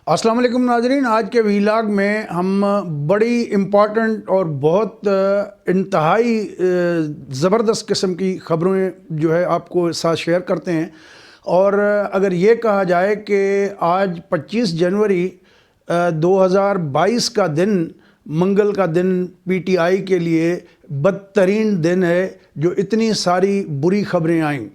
السلام علیکم ناظرین، آج کے ویلاگ میں ہم بڑی امپورٹنٹ اور بہت انتہائی زبردست قسم کی خبریں جو ہے آپ کو ساتھ شیئر کرتے ہیں۔ اور اگر یہ کہا جائے کہ آج 25 جنوری 2022 کا دن، منگل کا دن پی ٹی آئی کے لیے بدترین دن ہے، جو اتنی ساری بری خبریں آئیں۔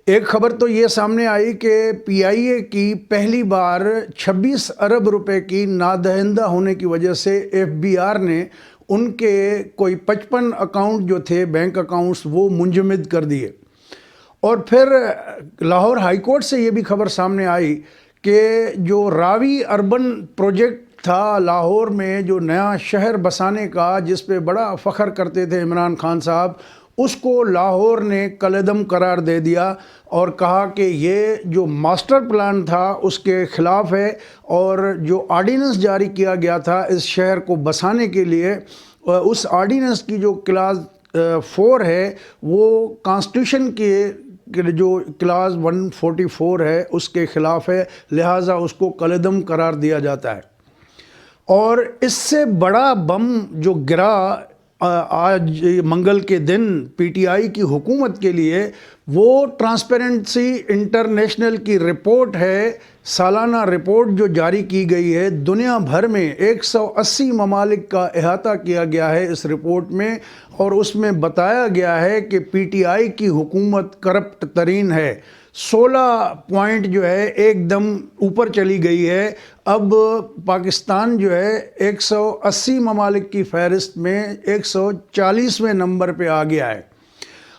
ایک خبر تو یہ سامنے آئی کہ پی آئی اے کی پہلی بار 26 ارب روپے کی نادہندہ ہونے کی وجہ سے ایف بی آر نے ان کے کوئی 55 اکاؤنٹ جو تھے بینک اکاؤنٹس وہ منجمد کر دیے۔ اور پھر لاہور ہائی کورٹ سے یہ بھی خبر سامنے آئی کہ جو راوی اربن پروجیکٹ تھا لاہور میں، جو نیا شہر بسانے کا، جس پہ بڑا فخر کرتے تھے عمران خان صاحب، اس کو لاہور نے کالعدم قرار دے دیا اور کہا کہ یہ جو ماسٹر پلان تھا اس کے خلاف ہے، اور جو آرڈیننس جاری کیا گیا تھا اس شہر کو بسانے کے لیے، اس آرڈیننس کی جو کلاس 4 ہے وہ کانسٹیٹیوشن کے جو کلاس 144 ہے اس کے خلاف ہے، لہٰذا اس کو کالعدم قرار دیا جاتا ہے۔ اور اس سے بڑا بم جو گرا آج منگل کے دن پی ٹی آئی کی حکومت کے لیے، وہ ٹرانسپیرنسی انٹرنیشنل کی رپورٹ ہے، سالانہ رپورٹ جو جاری کی گئی ہے۔ دنیا بھر میں 180 ممالک کا احاطہ کیا گیا ہے اس رپورٹ میں، اور اس میں بتایا گیا ہے کہ پی ٹی آئی کی حکومت کرپٹ ترین ہے۔ 16 پوائنٹ جو ہے ایک دم اوپر چلی گئی ہے۔ اب پاکستان جو ہے 180 ممالک کی فہرست میں 140ویں نمبر پہ آ گیا ہے۔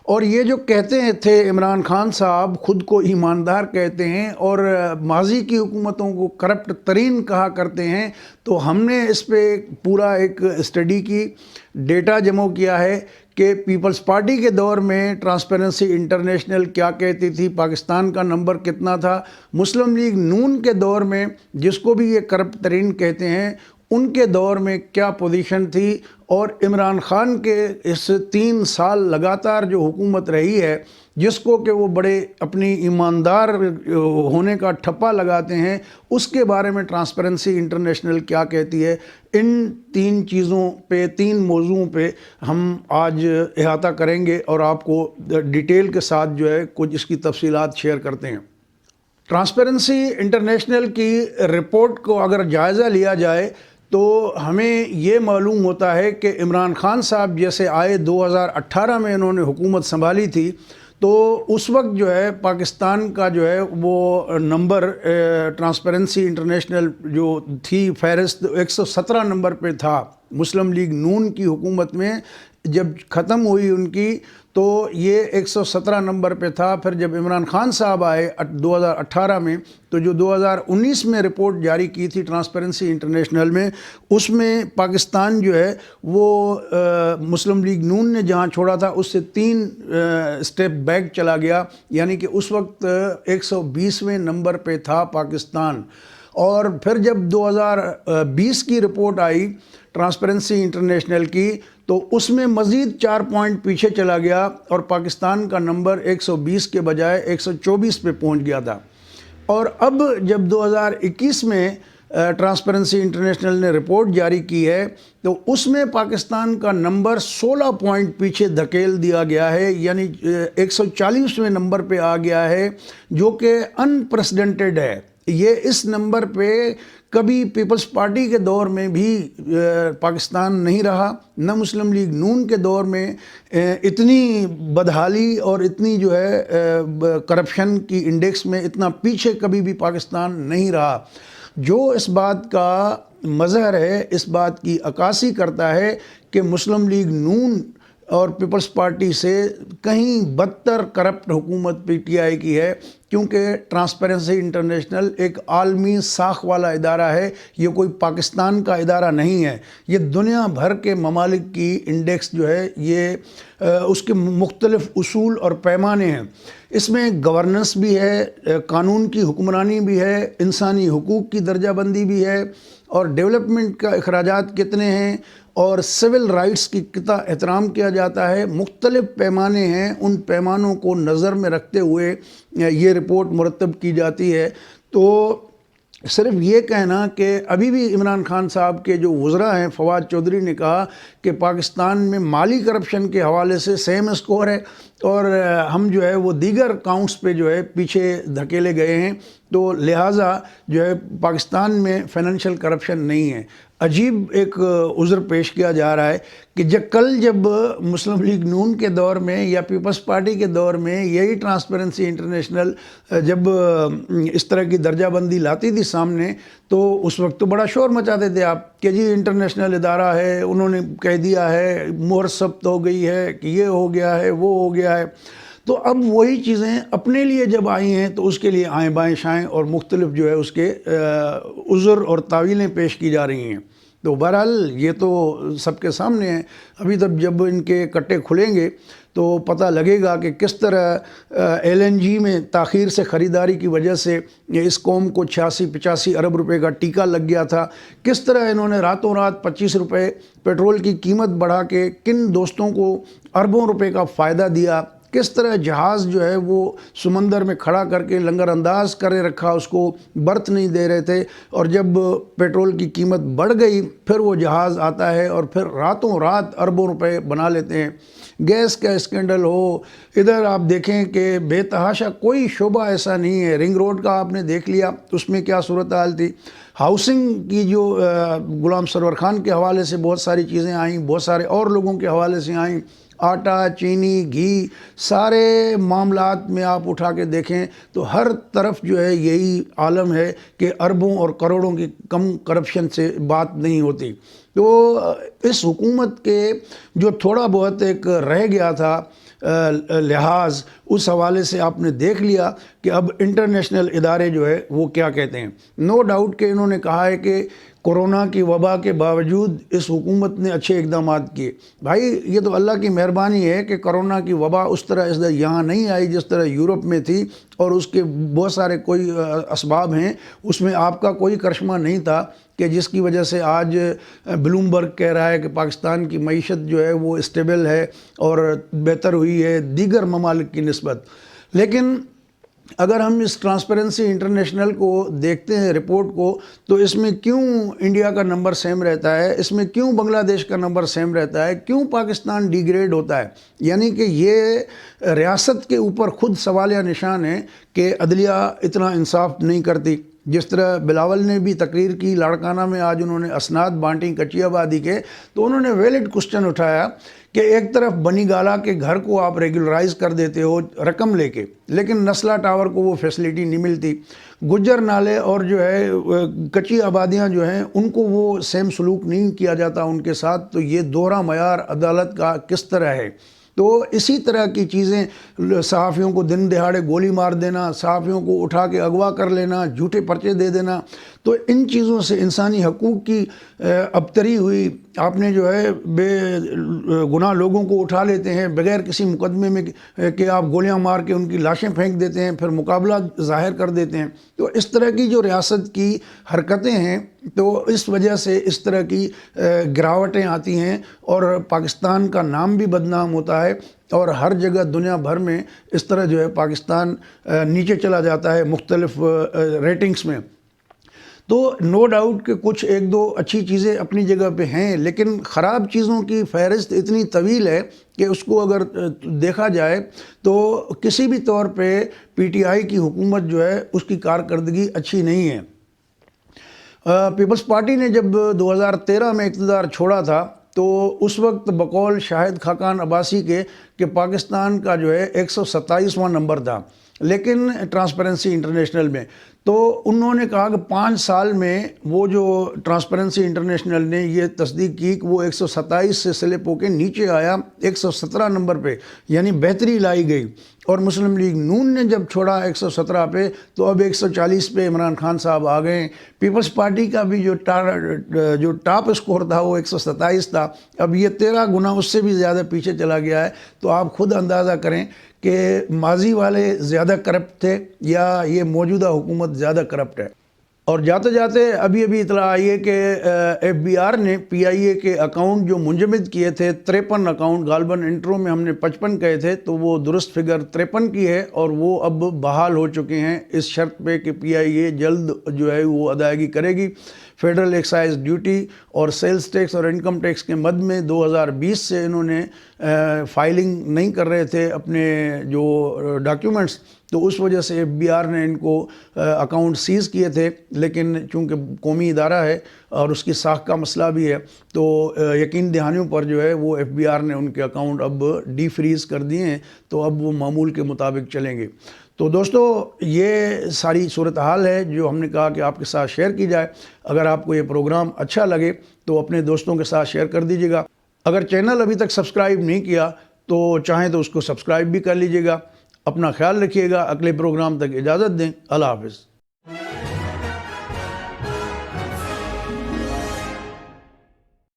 اور یہ جو کہتے تھے عمران خان صاحب، خود کو ایماندار کہتے ہیں اور ماضی کی حکومتوں کو کرپٹ ترین کہا کرتے ہیں، تو ہم نے اس پہ پورا ایک اسٹڈی کی، ڈیٹا جمع کیا ہے کہ پیپلز پارٹی کے دور میں ٹرانسپیرنسی انٹرنیشنل کیا کہتی تھی، پاکستان کا نمبر کتنا تھا، مسلم لیگ نون کے دور میں، جس کو بھی یہ کرپٹ ترین کہتے ہیں، ان کے دور میں کیا پوزیشن تھی، اور عمران خان کے اس 3 سال لگاتار جو حکومت رہی ہے، جس کو کہ وہ بڑے اپنی ایماندار ہونے کا ٹھپا لگاتے ہیں، اس کے بارے میں ٹرانسپیرنسی انٹرنیشنل کیا کہتی ہے۔ ان 3 چیزوں پہ، 3 موضوعوں پہ ہم آج احاطہ کریں گے اور آپ کو ڈیٹیل کے ساتھ جو ہے کچھ اس کی تفصیلات شیئر کرتے ہیں۔ ٹرانسپیرنسی انٹرنیشنل کی رپورٹ کو اگر جائزہ لیا جائے تو ہمیں یہ معلوم ہوتا ہے کہ عمران خان صاحب جیسے آئے 2018 میں انہوں نے حکومت سنبھالی تھی، تو اس وقت جو ہے پاکستان کا جو ہے وہ نمبر ٹرانسپیرنسی انٹرنیشنل جو تھی فہرست 117 نمبر پہ تھا۔ مسلم لیگ نون کی حکومت میں جب ختم ہوئی ان کی تو یہ 117 نمبر پہ تھا۔ پھر جب عمران خان صاحب آئے 2018 میں، تو جو 2019 میں رپورٹ جاری کی تھی ٹرانسپیرنسی انٹرنیشنل میں، اس میں پاکستان جو ہے وہ مسلم لیگ نون نے جہاں چھوڑا تھا اس سے 3 اسٹیپ بیک چلا گیا، یعنی کہ اس وقت 120ویں نمبر پہ تھا پاکستان۔ اور پھر جب 2020 کی رپورٹ آئی ٹرانسپیرنسی انٹرنیشنل کی، تو اس میں مزید 4 پوائنٹ پیچھے چلا گیا اور پاکستان کا نمبر 120 کے بجائے 124 پہ پہنچ گیا تھا۔ اور اب جب 2021 میں ٹرانسپیرنسی انٹرنیشنل نے رپورٹ جاری کی ہے، تو اس میں پاکستان کا نمبر 16 پوائنٹ پیچھے دھکیل دیا گیا ہے، یعنی 140ویں نمبر پہ آ گیا ہے، جو کہ انپریسیڈنٹڈ ہے۔ یہ اس نمبر پہ کبھی پیپلز پارٹی کے دور میں بھی پاکستان نہیں رہا، نہ مسلم لیگ نون کے دور میں اتنی بدحالی اور اتنی جو ہے کرپشن کی انڈیکس میں اتنا پیچھے کبھی بھی پاکستان نہیں رہا، جو اس بات کا مظہر ہے، اس بات کی عکاسی کرتا ہے کہ مسلم لیگ نون اور پیپلز پارٹی سے کہیں بدتر کرپٹ حکومت پی ٹی آئی کی ہے، کیونکہ ٹرانسپیرنسی انٹرنیشنل ایک عالمی ساکھ والا ادارہ ہے، یہ کوئی پاکستان کا ادارہ نہیں ہے، یہ دنیا بھر کے ممالک کی انڈیکس جو ہے، یہ اس کے مختلف اصول اور پیمانے ہیں۔ اس میں گورننس بھی ہے، قانون کی حکمرانی بھی ہے، انسانی حقوق کی درجہ بندی بھی ہے، اور ڈیولپمنٹ کا اخراجات کتنے ہیں، اور سول رائٹس کی کتنا احترام کیا جاتا ہے، مختلف پیمانے ہیں، ان پیمانوں کو نظر میں رکھتے ہوئے یہ رپورٹ مرتب کی جاتی ہے۔ تو صرف یہ کہنا کہ ابھی بھی عمران خان صاحب کے جو وزراء ہیں، فواد چودھری نے کہا کہ پاکستان میں مالی کرپشن کے حوالے سے سیم اسکور ہے اور ہم جو ہے وہ دیگر اکاؤنٹس پہ جو ہے پیچھے دھکیلے گئے ہیں، تو لہٰذا جو ہے پاکستان میں فائنینشیل کرپشن نہیں ہے۔ عجیب ایک عذر پیش کیا جا رہا ہے کہ جب مسلم لیگ نون کے دور میں یا پیپلز پارٹی کے دور میں یہی ٹرانسپیرنسی انٹرنیشنل جب اس طرح کی درجہ بندی لاتی تھی سامنے، تو اس وقت تو بڑا شور مچاتے تھے آپ کہ جی انٹرنیشنل ادارہ ہے، انہوں نے کہہ دیا ہے، مہر ثبت ہو گئی ہے کہ یہ ہو گیا ہے، وہ ہو گیا ہے۔ تو اب وہی چیزیں اپنے لیے جب آئی ہیں تو اس کے لیے آئیں بائیں شائیں اور مختلف جو ہے اس کے عذر اور تعویلیں پیش کی جا رہی ہیں۔ تو بہرحال یہ تو سب کے سامنے ہے، ابھی تک جب ان کے کٹے کھلیں گے تو پتہ لگے گا کہ کس طرح LNG میں تاخیر سے خریداری کی وجہ سے اس قوم کو 86-85 ارب روپے کا ٹیکہ لگ گیا تھا، کس طرح انہوں نے راتوں رات 25 روپے پیٹرول کی قیمت بڑھا کے کن دوستوں کو اربوں روپے کا فائدہ دیا، کس طرح جہاز جو ہے وہ سمندر میں کھڑا کر کے لنگر انداز کرے رکھا، اس کو برت نہیں دے رہے تھے، اور جب پیٹرول کی قیمت بڑھ گئی پھر وہ جہاز آتا ہے اور پھر راتوں رات اربوں روپے بنا لیتے ہیں۔ گیس کا اسکینڈل ہو، ادھر آپ دیکھیں کہ بے تحاشا کوئی شعبہ ایسا نہیں ہے۔ رنگ روڈ کا آپ نے دیکھ لیا، اس میں کیا صورتحال تھی، ہاؤسنگ کی جو غلام سرور خان کے حوالے سے بہت ساری چیزیں آئیں، بہت سارے اور لوگوں کے حوالے سے آئیں، آٹا، چینی، گھی، سارے معاملات میں آپ اٹھا کے دیکھیں تو ہر طرف جو ہے یہی عالم ہے کہ اربوں اور کروڑوں کی کم کرپشن سے بات نہیں ہوتی۔ تو اس حکومت کے جو تھوڑا بہت ایک رہ گیا تھا لحاظ، اس حوالے سے آپ نے دیکھ لیا کہ اب انٹرنیشنل ادارے جو ہے وہ کیا کہتے ہیں۔ نو ڈاؤٹ کہ انہوں نے کہا ہے کہ کورونا کی وبا کے باوجود اس حکومت نے اچھے اقدامات کیے۔ بھائی یہ تو اللہ کی مہربانی ہے کہ کورونا کی وبا اس طرح یہاں نہیں آئی جس طرح یورپ میں تھی، اور اس کے بہت سارے کوئی اسباب ہیں، اس میں آپ کا کوئی کرشمہ نہیں تھا کہ جس کی وجہ سے آج بلومبرگ کہہ رہا ہے کہ پاکستان کی معیشت جو ہے وہ اسٹیبل ہے اور بہتر ہوئی ہے دیگر ممالک کی نسبت۔ لیکن اگر ہم اس ٹرانسپیرنسی انٹرنیشنل کو دیکھتے ہیں رپورٹ کو، تو اس میں کیوں انڈیا کا نمبر سیم رہتا ہے، اس میں کیوں بنگلہ دیش کا نمبر سیم رہتا ہے، کیوں پاکستان ڈی گریڈ ہوتا ہے؟ یعنی کہ یہ ریاست کے اوپر خود سوالیہ نشان ہے کہ عدلیہ اتنا انصاف نہیں کرتی۔ جس طرح بلاول نے بھی تقریر کی لاڑکانہ میں، آج انہوں نے اسناد بانٹیں کچی آبادی کے، تو انہوں نے ویلڈ کوسچن اٹھایا کہ ایک طرف بنی گالا کے گھر کو آپ ریگولرائز کر دیتے ہو رقم لے کے، لیکن نسلا ٹاور کو وہ فیسلٹی نہیں ملتی، گجر نالے اور جو ہے کچی آبادیاں جو ہیں ان کو وہ سیم سلوک نہیں کیا جاتا ان کے ساتھ۔ تو یہ دوہرا معیار عدالت کا کس طرح ہے؟ تو اسی طرح کی چیزیں، صحافیوں کو دن دہاڑے گولی مار دینا، صحافیوں کو اٹھا کے اغوا کر لینا، جھوٹے پرچے دے دینا، تو ان چیزوں سے انسانی حقوق کی ابتری ہوئی۔ آپ نے جو ہے بے گناہ لوگوں کو اٹھا لیتے ہیں بغیر کسی مقدمے میں کہ آپ گولیاں مار کے ان کی لاشیں پھینک دیتے ہیں، پھر مقابلہ ظاہر کر دیتے ہیں۔ تو اس طرح کی جو ریاست کی حرکتیں ہیں، تو اس وجہ سے اس طرح کی گراوٹیں آتی ہیں اور پاکستان کا نام بھی بدنام ہوتا ہے، اور ہر جگہ دنیا بھر میں اس طرح جو ہے پاکستان نیچے چلا جاتا ہے مختلف ریٹنگز میں۔ تو نو ڈاؤٹ کہ کچھ ایک دو اچھی چیزیں اپنی جگہ پہ ہیں، لیکن خراب چیزوں کی فہرست اتنی طویل ہے کہ اس کو اگر دیکھا جائے تو کسی بھی طور پہ PTI کی حکومت جو ہے اس کی کارکردگی اچھی نہیں ہے۔ پیپلز پارٹی نے جب 2013 میں اقتدار چھوڑا تھا تو اس وقت بقول شاہد خاقان عباسی کے کہ پاکستان کا جو ہے 127واں نمبر تھا، لیکن ٹرانسپیرنسی انٹرنیشنل میں تو انہوں نے کہا کہ 5 سال میں وہ جو ٹرانسپیرنسی انٹرنیشنل نے یہ تصدیق کی کہ وہ 127 سے سلپ ہو کے نیچے آیا 117 نمبر پہ، یعنی بہتری لائی گئی۔ اور مسلم لیگ نون نے جب چھوڑا 117 پہ تو اب 140 پہ عمران خان صاحب آ گئے۔ پیپلز پارٹی کا بھی جو ٹاپ اسکور تھا وہ 127 تھا، اب یہ 13 گنا اس سے بھی زیادہ پیچھے چلا گیا ہے۔ تو آپ خود اندازہ کریں کہ ماضی والے زیادہ کرپٹ تھے یا یہ موجودہ حکومت زیادہ کرپٹ ہے۔ اور جاتے جاتے ابھی اطلاع آئی ہے کہ ایف بی آر نے پی آئی اے کے اکاؤنٹ جو منجمد کیے تھے 53 اکاؤنٹ، غالباً انٹرو میں ہم نے 55 کہے تھے، تو وہ درست فگر 53 کی ہے، اور وہ اب بحال ہو چکے ہیں اس شرط پہ کہ پی آئی اے جلد جو ہے وہ ادائیگی کرے گی۔ فیڈرل ایکسائز ڈیوٹی اور سیلز ٹیکس اور انکم ٹیکس کے مد میں 2020 سے انہوں نے فائلنگ نہیں کر رہے تھے اپنے جو ڈاکیومنٹس، تو اس وجہ سے ایف بی آر نے ان کو اکاؤنٹ سیز کیے تھے، لیکن چونکہ قومی ادارہ ہے اور اس کی ساکھ کا مسئلہ بھی ہے، تو یقین دہانیوں پر جو ہے وہ ایف بی آر نے ان کے اکاؤنٹ اب ڈی فریز کر دیے ہیں، تو اب وہ معمول کے مطابق چلیں گے۔ تو دوستو، یہ ساری صورتحال ہے جو ہم نے کہا کہ آپ کے ساتھ شیئر کی جائے۔ اگر آپ کو یہ پروگرام اچھا لگے تو اپنے دوستوں کے ساتھ شیئر کر دیجیے گا۔ اگر چینل ابھی تک سبسکرائب نہیں کیا تو چاہیں تو اس کو سبسکرائب بھی کر لیجیے گا۔ اپنا خیال رکھیے گا، اگلے پروگرام تک اجازت دیں، اللہ حافظ۔